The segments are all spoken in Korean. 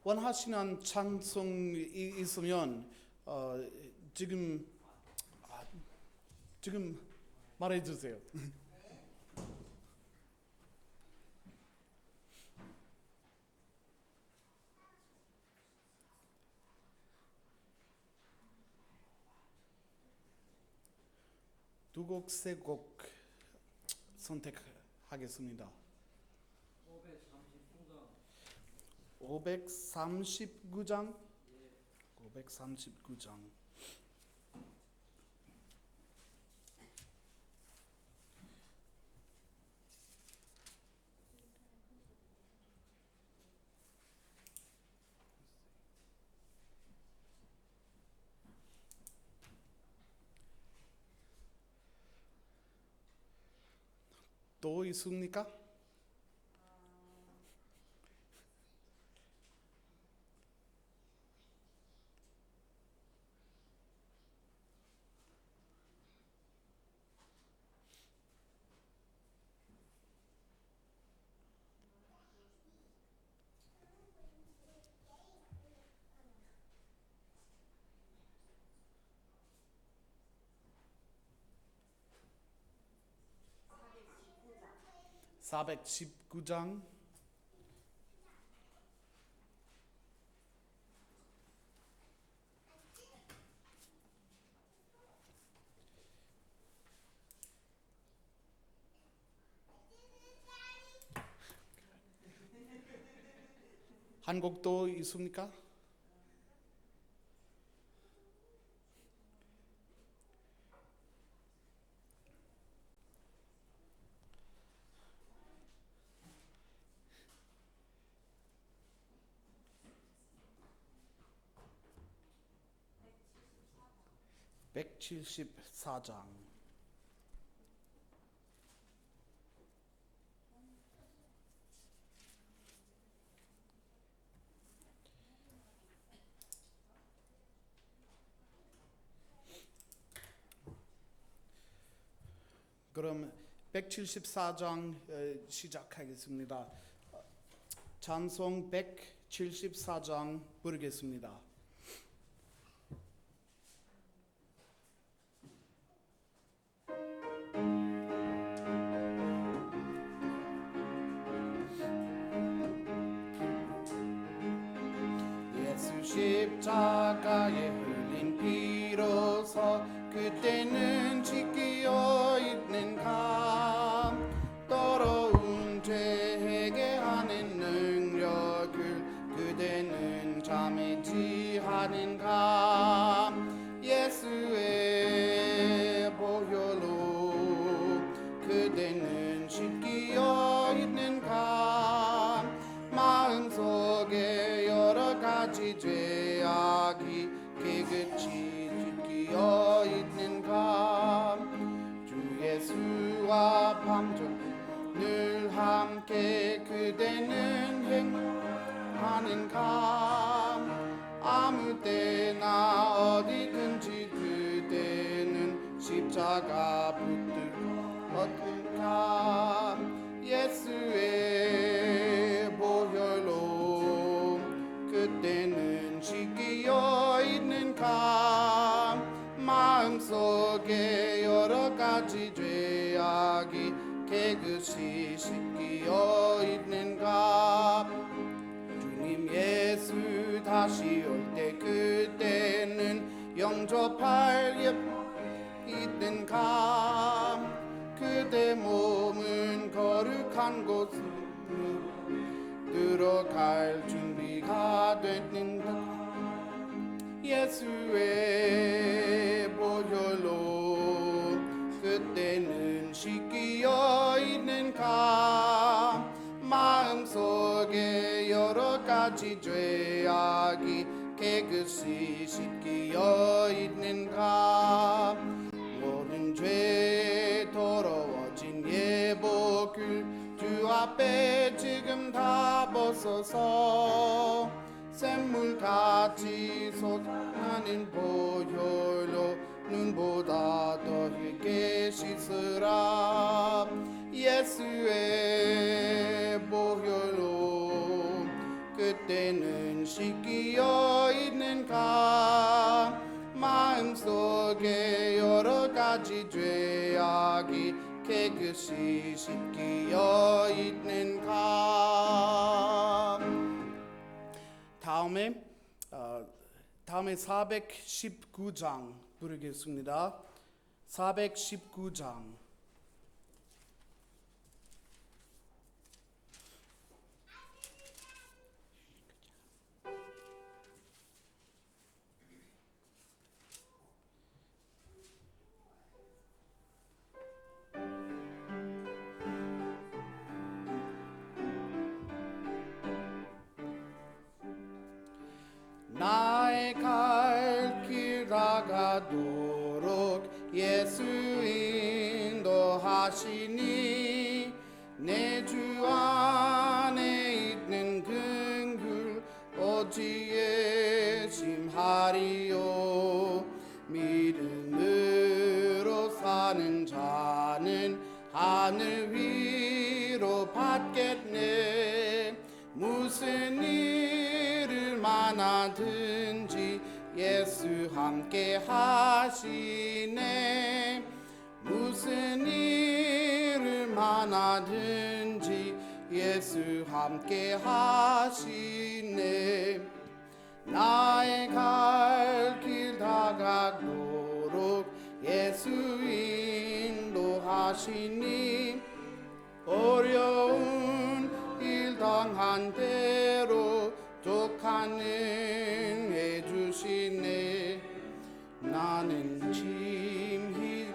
원하시는 찬송이 있으면 지금 말해주세요. 두 곡, 세 곡 선택하겠습니다. 539장. 539장. 또 있습니까? (419장) 한 곡 더 있습니까? (174장) 그럼 174장 시작하겠습니다. 찬송 174장 부르겠습니다. 예수 십자가에 흘린 피로서 그때는 지키어 있는가. 더러운 죄 해결하는 능력을 그대는 잠에지 하는가. 예수의 보혈로 그대는 지키어 있는가. 마음속에 여러 가지 죄악이 깨끗이 지키어 있는가. 주 예수와 밤낮 늘 함께 그대는 행하는가. 아무 때나 어디든지 그대는 십자가 붙들었는가. 예수의 보혈로 그때는 지키어 있는가. 마음속에 여러 가지 죄악이 깨끗이 씻기어 있는가. 주님 예수 다시 올 때 그때는 영접할 있는가. 그대 몸은 거룩한 곳으로 들어갈 준비가 됐는가. 예수의 보혈로 그때는 씻기어 있는가. 마음속에 여러 가지 죄악이 깨끗이 씻기어 있는가. 모든 죄 더러워진 예복을 주 앞에 지금 다 벗어서 샘물같이 솟아나는 보혈로 눈보다 더 붉게 씻으라. 예수의 보혈로 그때는 씻기어 있는가 마음속에 여러 가지 죄악이 깨끗이 씻기어 있는가. 다음에 419장 부르겠습니다. 419장. 나의 갈 길 다가도록 예수 인도하시니 내 주 안에 있는 긍휼 어찌에 심하리요. 믿음으로 사는 자는 하늘 위로 받겠네. 무슨 일을 만나든지 예수 함께 하시네. 무슨 일을 만나든지 예수 함께 하시네. 나의 갈 길 다가도록 예수 인도하시니 어려운 일 당한 대로 족하는 해주시네. 나는 짐이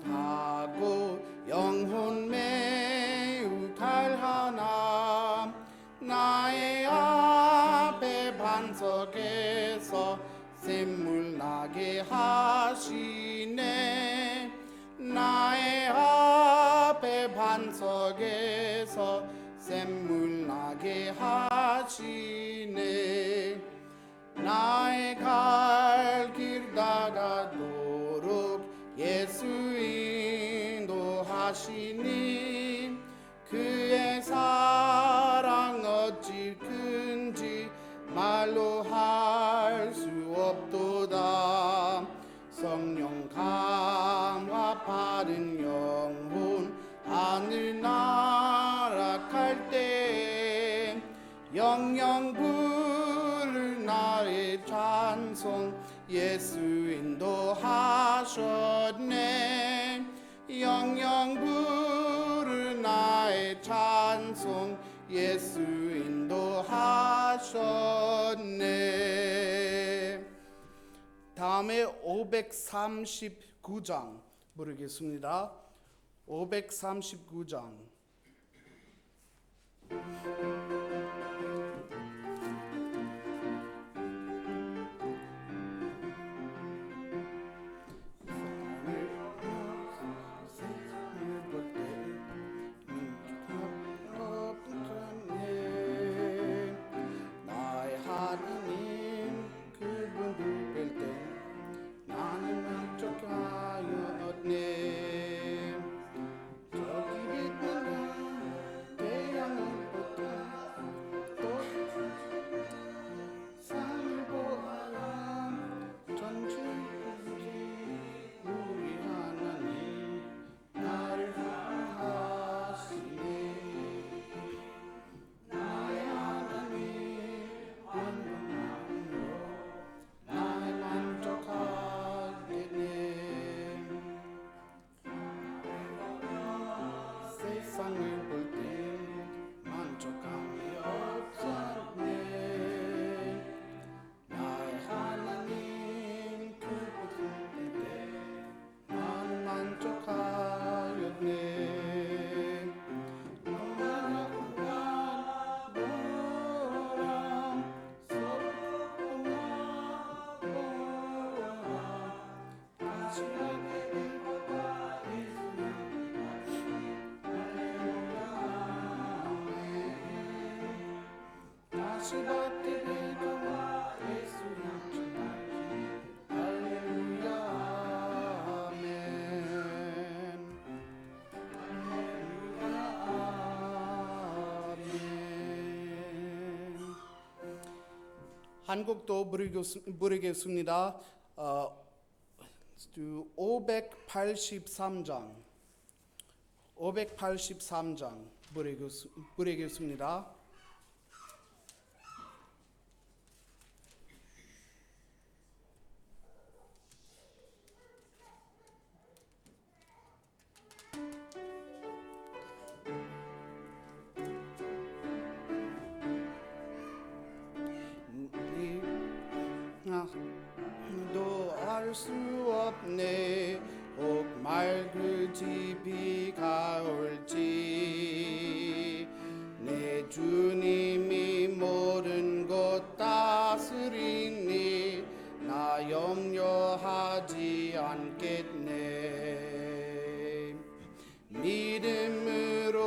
타고 영혼 매우 탈하나 나의 앞에 반석에서 샘물 나게 하시네. 나의 앞에 반석에서 샘물 나게 하시네. 나의 갈 길 다가도록 예수 인도하시니 그의 사랑 어찌 큰지 말로 할 수 없도다. 성령 감화 받은 영혼 하늘 날아갈 때 영영 부를 나의 찬송 예수 인도하셨네. 영영 부를 나의 찬송 예수 인도하셨네. 다음에 539장 부르겠습니다. 539장. 나의 하나님 그분 뵐 때 나는 만족하였네. 저기 빛나는 태양을 보다 한 곡도 부르겠습니다. 583장 583장 부르겠습니다. 도 알 수 없네 혹 맑을지 비가 올지 내 주님이 모든 것 다스리니 나 염려하지 않겠네. 믿음으로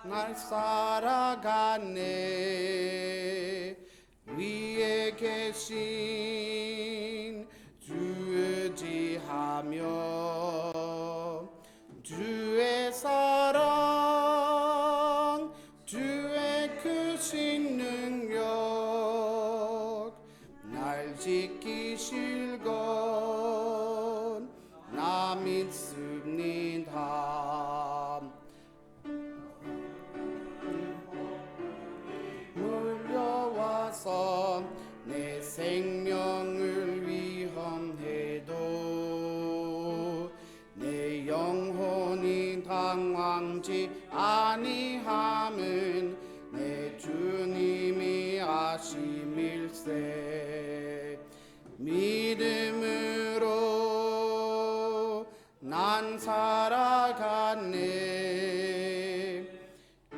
날 살아가네. 위에 계신 주 의지하며 주의 사랑 주의 크신 능력 날 지키실 것 나 믿습니다. 물려와서 내 생명을 위험해도 내 영혼이 당황지 아니함은 내 주님이 아심일세. 믿음으로 난 살아가네.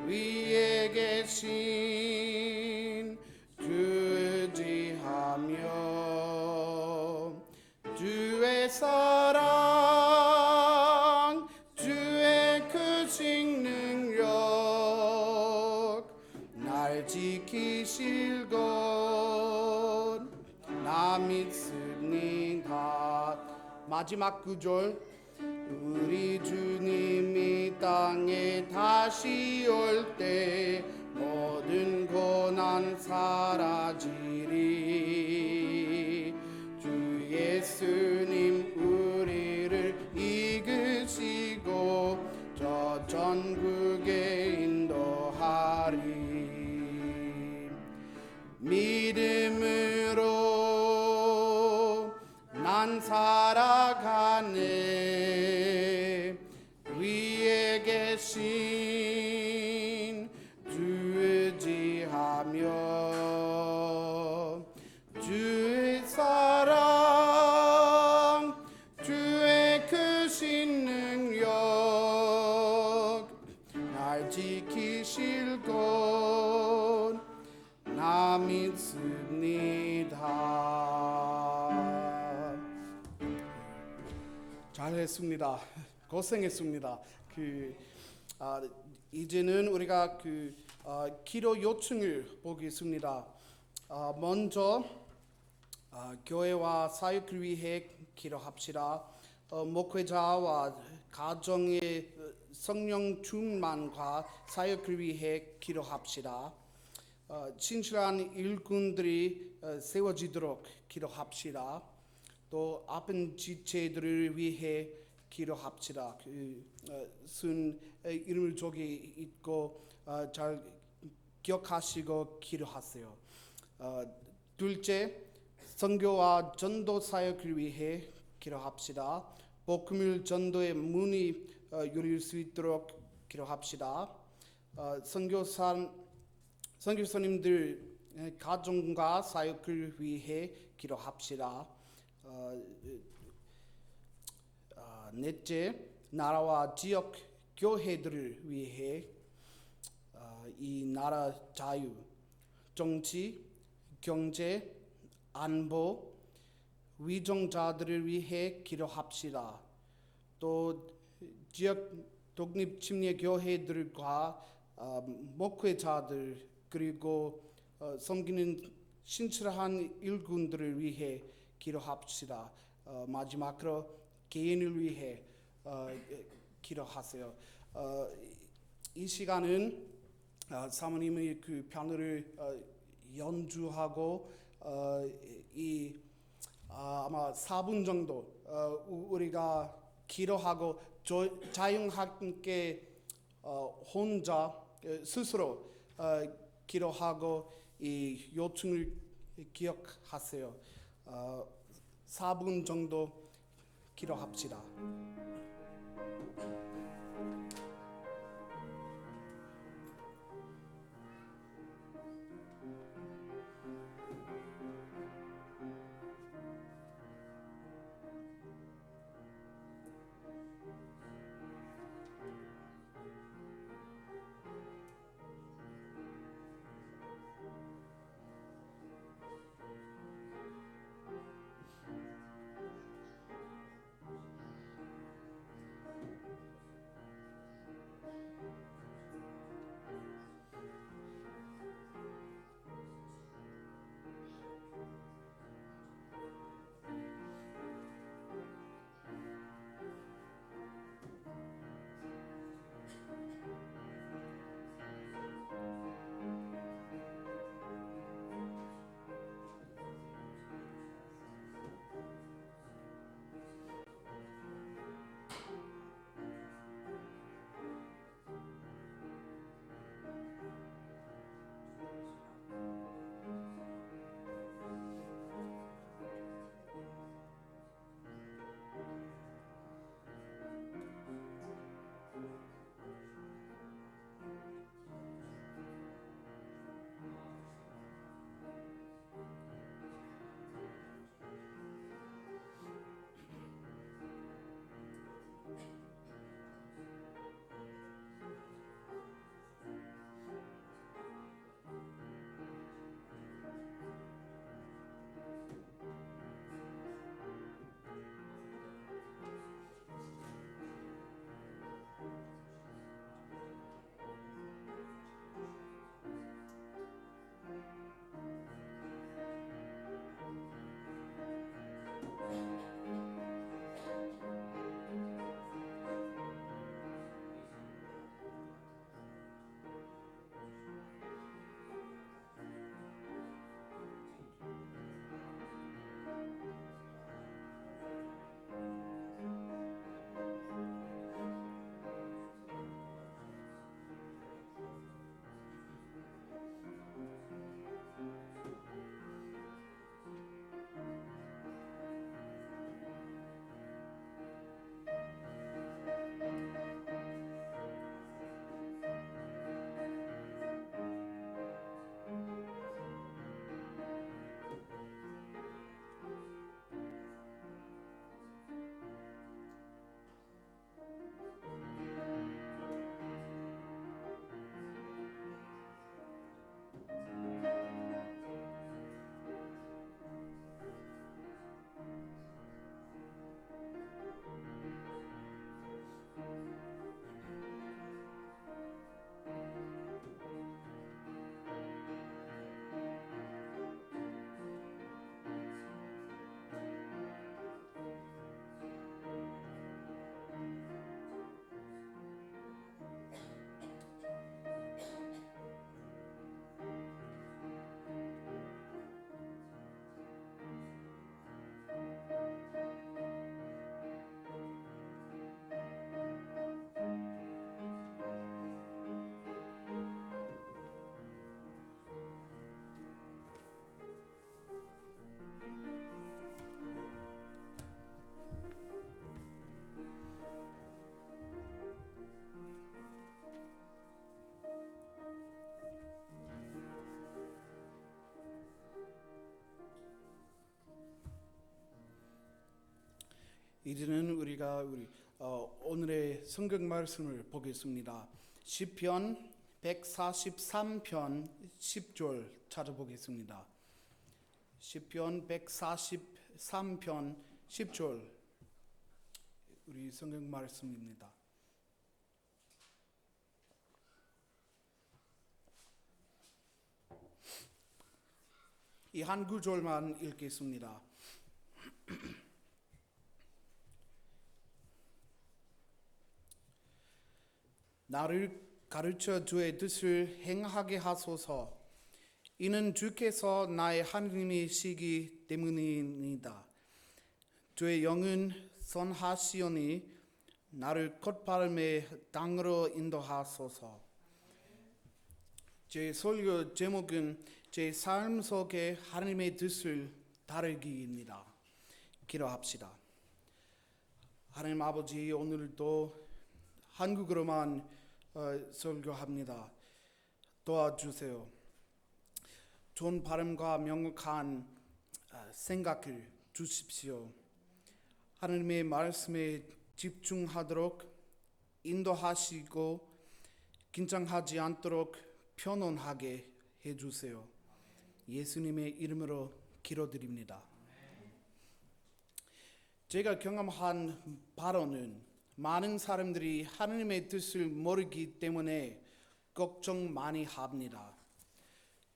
위에 계신 주 의지하며 주의 사랑 주의 크신 능력 날 지키실 것 나 믿습니다. 마지막 구절 우리 주님이 땅에 다시 올 때 모든 고난 사라지리. 주 예수님 우리를 이끄시고 저 전국에 인도하리. 믿음으로 난 살아가네. 위에 계신 주 의지하며 주의 사랑 주의 크신 능력 날 지키실 것 나 믿습니다. 잘했습니다. 고생했습니다. 이제는 우리가 기도 요청을 보겠습니다. 먼저 교회와 사역을 위해 기도합시다. 목회자와 가정의 성령 충만과 사역을 위해 기도합시다. 진실한 일꾼들이 세워지도록 기도합시다. 또 아픈 지체들을 위해 기도합시다. 순 이름을 저기 있고 잘 기억하시고 기도하세요. 둘째, 선교와 전도 사역을 위해 기도합시다. 복음을 전도의 문이 열릴 수 있도록 기도합시다. 선교사님들 가정과 사역을 위해 기도합시다. 넷째, 나라와 지역 교회들을 위해 이 나라 자유, 정치, 경제, 안보, 위정자들을 위해 기도합시다. 또 지역 독립침례 교회들과 목회자들 그리고 섬기는 신실한 일꾼들을 위해 기도합시다. 마지막으로 개인을 위해 기도하세요. 이 시간은 사모님이 그 피아노를 연주하고 아마 4분 정도 우리가 기도하고 자유하게 혼자 스스로 기도하고 이 요청을 기억하세요. 4분 정도 기도합시다. 이제는 우리가 오늘의 성경 말씀을 보겠습니다. 시편 143편 10절 찾아보겠습니다. 시편 143편 10절 우리 성경 말씀입니다. 이 한 구절만 읽겠습니다. 나를 가르쳐 주의 뜻을 행하게 하소서. 이는 주께서 나의 하나님이시기 때문이니이다. 주의 영은 선하시오니 나를 곧바름의 땅으로 인도하소서. 제 설교 제목은 제 삶 속에 하나님의 뜻을 따르기입니다. 기도합시다. 하나님 아버지, 오늘도 한국어로만 설교합니다. 도와주세요. 좋은 발음과 명확한 생각을 주십시오. 하나님의 말씀에 집중하도록 인도하시고 긴장하지 않도록 편안하게 해주세요. 예수님의 이름으로 기도드립니다. 제가 경험한 바로는 많은 사람들이 하나님의 뜻을 모르기 때문에 걱정 많이 합니다.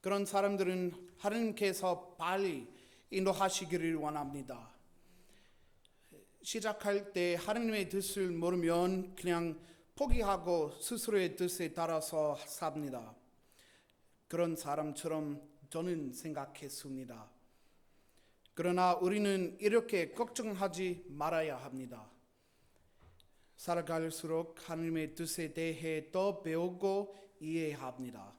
그런 사람들은 하나님께서 빨리 인도하시기를 원합니다. 시작할 때 하나님의 뜻을 모르면 그냥 포기하고 스스로의 뜻에 따라서 삽니다. 그런 사람처럼 저는 생각했습니다. 그러나 우리는 이렇게 걱정하지 말아야 합니다. 살아갈수록 하나님의 뜻에 대해 더 배우고 이해합니다.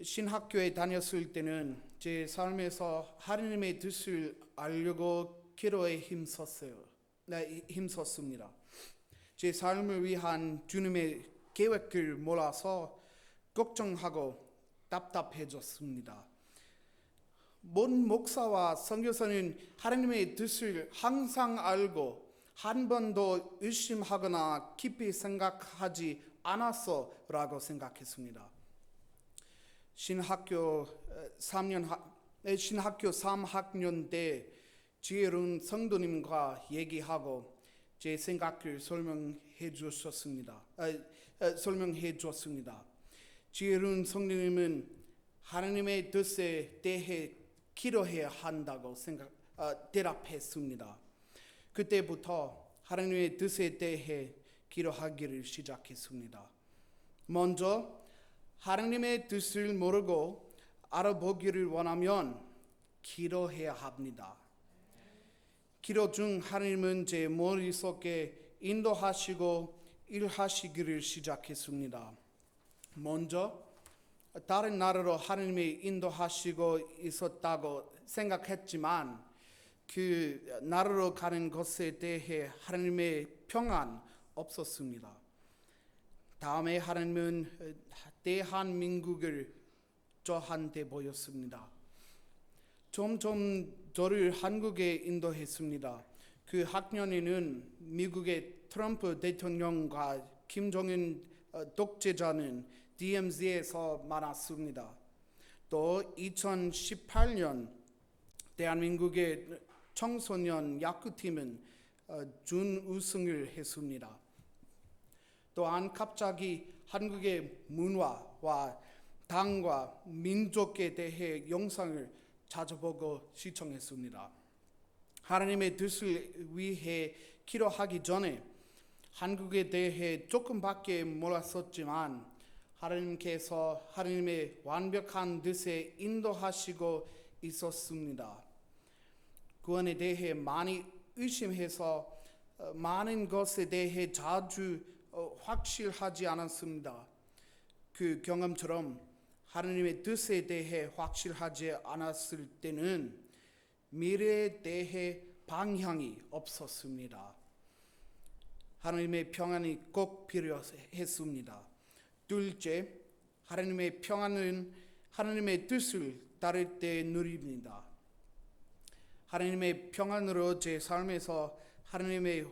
신학교에 다녔을 때는 제 삶에서 하나님의 뜻을 알려고 기도에 힘썼습니다. 제 삶을 위한 주님의 계획을 몰라서 걱정하고 답답해졌습니다. 모든 목사와 선교사는 하나님의 뜻을 항상 알고 한 번도 의심하거나 깊이 생각하지 않았어라고 생각했습니다. 신학교 3학년 때 지혜로운 성도님과 얘기하고 제 생각을 설명해 주었습니다. 지혜로운 성도님은 하나님의 뜻에 대해 기도해야 한다고 대답했습니다. 그때부터 하나님의 뜻에 대해 기도하기를 시작했습니다. 먼저 하나님의 뜻을 모르고 알아보기를 원하면 기도해야 합니다. 기도 중 하나님은 제 머릿속에 인도하시고 일하시기를 시작했습니다. 먼저 다른 나라로 하나님이 인도하시고 있었다고 생각했지만 그 나라로 가는 것에 대해 하나님의 평안 없었습니다. 다음에 하나님은 대한민국을 저한테 보였습니다. 점점 저를 한국에 인도했습니다. 그 학년에는 미국의 트럼프 대통령과 김정은 독재자는 DMZ에서 만났습니다. 또 2018년 대한민국의 청소년 야구팀은 준우승을 했습니다. 또한 갑자기 한국의 문화와 당과 민족에 대해 영상을 찾아보고 시청했습니다. 하나님의 뜻을 위해 기도하기 전에 한국에 대해 조금밖에 몰랐었지만 하나님께서 하나님의 완벽한 뜻에 인도하시고 있었습니다. 구원에 대해 많이 의심해서 많은 것에 대해 자주 확실하지 않았습니다. 그 경험처럼 하나님의 뜻에 대해 확실하지 않았을 때는 미래에 대해 방향이 없었습니다. 하나님의 평안이 꼭 필요했습니다. 둘째, 하나님의 평안은 하나님의 뜻을 따를 때 누립니다. 하나님의 평안으로 제 삶에서 하나님의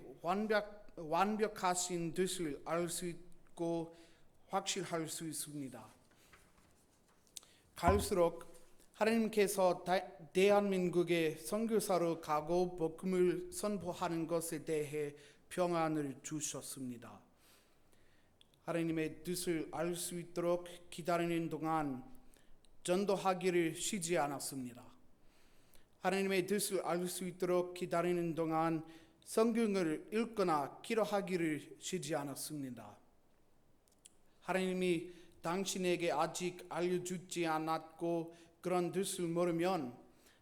완벽하신 뜻을 알 수 있고 확실할 수 있습니다. 갈수록 하나님께서 대한민국에 선교사로 가고 복음을 선포하는 것에 대해 평안을 주셨습니다. 하나님의 뜻을 알 수 있도록 기다리는 동안 전도하기를 쉬지 않았습니다. 하나님의 뜻을 알 수 있도록 기다리는 동안 성경을 읽거나 기도하기를 쉬지 않았습니다. 하나님이 당신에게 아직 알려주지 않았고 그런 뜻을 모르면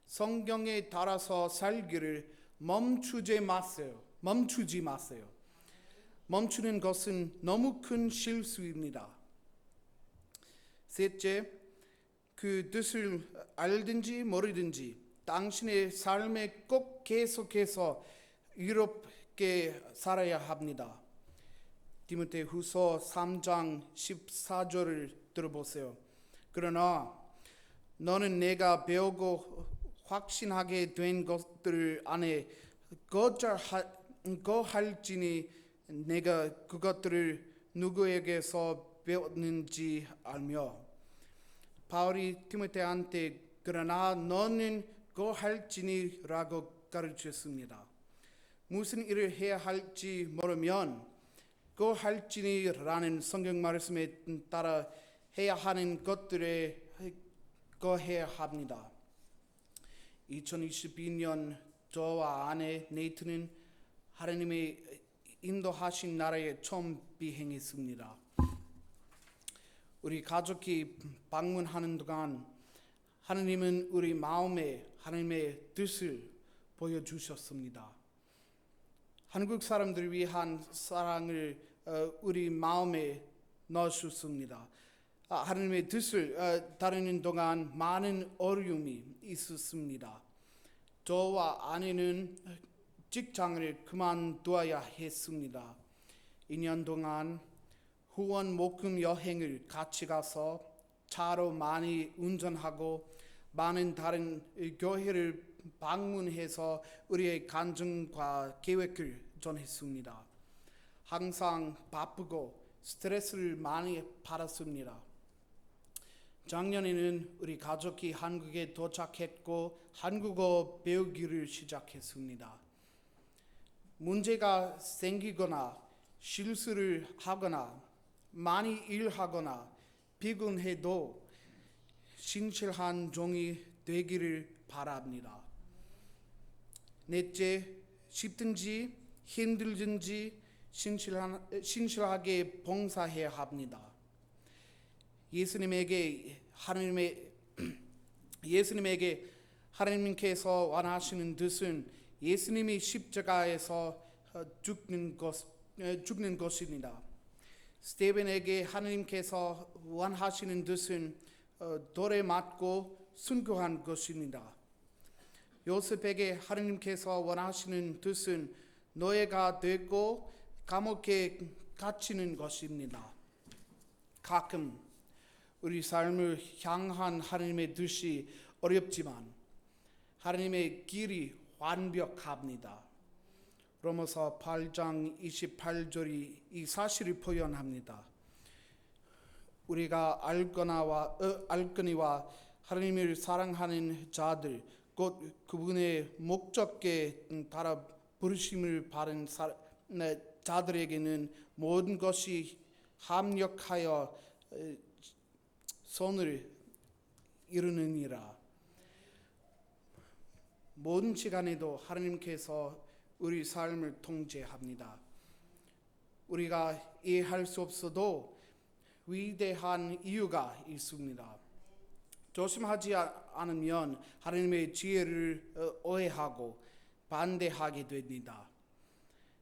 성경에 따라서 살기를 멈추지 마세요. 멈추는 것은 너무 큰 실수입니다. 셋째, 그 뜻을 알든지 모르든지 당신의 삶에 꼭 계속해서 의롭게 살아야 합니다. 디모데후서 3장 14절을 들어보세요. 그러나 너는 내가 배우고 확신하게 된 것들 안에 거할지니 내가 그것들을 누구에게서 배웠는지 알며. 바울이 디모데한테 그러나 너는 거할지니라고 가르쳤습니다. 무슨 일을 해야 할지 모르면 거할지니라는 성경 말씀에 따라 해야 하는 것들에 거해야 합니다. 2022년 저와 아내 네이트는 하나님의 인도하신 나라에 처음 비행했습니다. 우리 가족이 방문하는 동안 하나님은 우리 마음에 하나님의 뜻을 보여주셨습니다. 한국 사람들을 위한 사랑을 우리 마음에 넣으셨습니다. 하나님의 뜻을 따르는 동안 많은 어려움이 있었습니다. 저와 아내는 직장을 그만두어야 했습니다. 2년 동안 후원 목금 여행을 같이 가서 차로 많이 운전하고 많은 다른 교회를 방문해서 우리의 간증과 계획을 전했습니다. 항상 바쁘고 스트레스를 많이 받았습니다. 작년에는 우리 가족이 한국에 도착했고 한국어 배우기를 시작했습니다. 문제가 생기거나 실수를 하거나 많이 일하거나 피곤해도 신실한 종이 되기를 바랍니다. 넷째, 쉽든지 힘들든지 신실하게 봉사해야 합니다. 예수님에게 하나님께서 원하시는 뜻은 예수님이 십자가에서 죽는 것입니다. 스테벤에게 하나님께서 원하시는 뜻은 돌에 맞고 순교한 것입니다. 요셉에게 하나님께서 원하시는 뜻은 노예가 되고 감옥에 갇히는 것입니다. 가끔 우리 삶을 향한 하나님의 뜻이 어렵지만 하나님의 길이 완벽합니다. 로마서 8장 28절이 이 사실을 표현합니다. 우리가 알거니와 하나님을 사랑하는 자들 곧 그분의 목적에 따라 부르심을 받은 자들에게는 모든 것이 합력하여 선을 이루느니라. 모든 시간에도 하나님께서 우리 삶을 통제합니다. 우리가 이해할 수 없어도 위대한 이유가 있습니다. 조심하지 않으면 하나님의 지혜를 오해하고 반대하게 됩니다.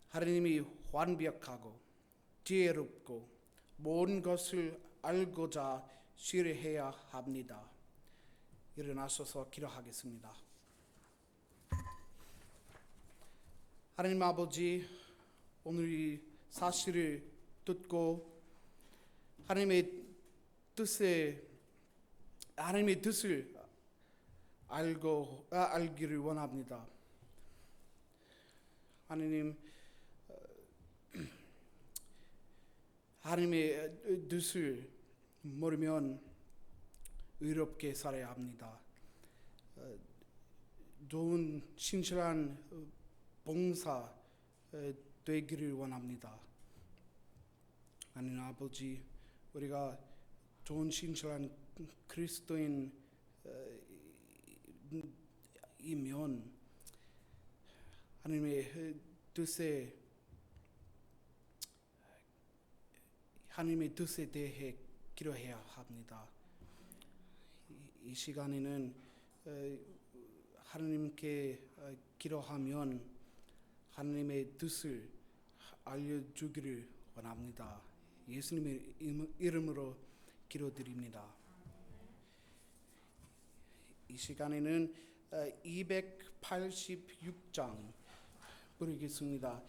하나님이 완벽하고 지혜롭고 모든 것을 알고자 신뢰해야 합니다. 일어나셔서 기도하겠습니다. 하나님 아버지, 오늘 이 사실을 듣고 하나님의 뜻을 알기를 원합니다. 하나님의 뜻을 모르면 의롭게 살아야 합니다. 좋은 신실한 봉사 되기를 원합니다. 하나님 아버지, 우리가 좋은 신실한 그리스도인이면 하나님의 뜻에 하나님의 뜻에 대해 기도해야 합니다. 이 시간에는 하나님께 기도하면 하나님의 뜻을 알려주기를 원합니다. 예수님의 이름으로 기도드립니다. 이 시간에는 286장 부르겠습니다.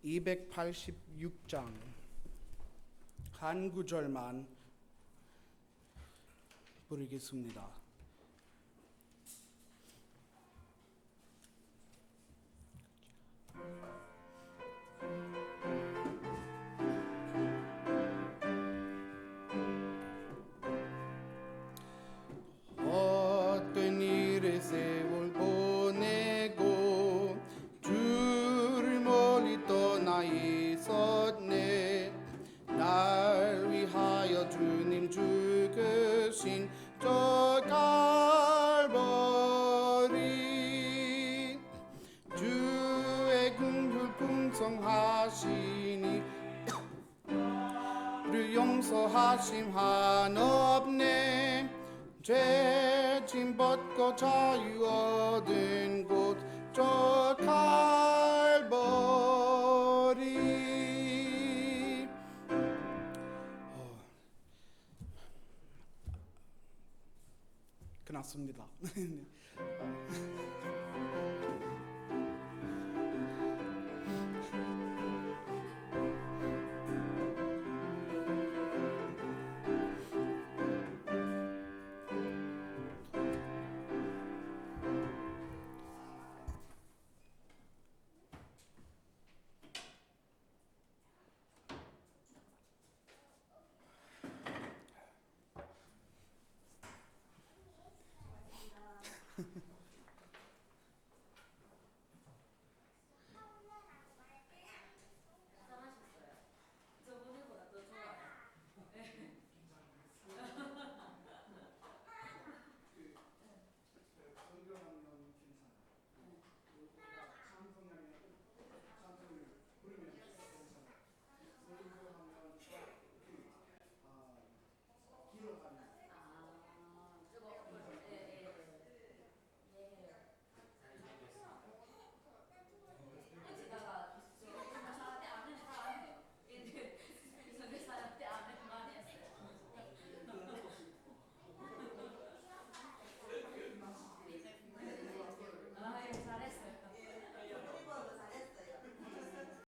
286장 한 구절만 부르겠습니다. 어떤 일에 세월 보내고 주를 멀리 떠나 있었네. 날 위하여 주님 죽으신 저 갈보리 주의 긍휼 풍성하시니 를 용서하심 한없네. 죄짐 벗고 자유 얻은 곳 저 갈보리. 끝났습니다.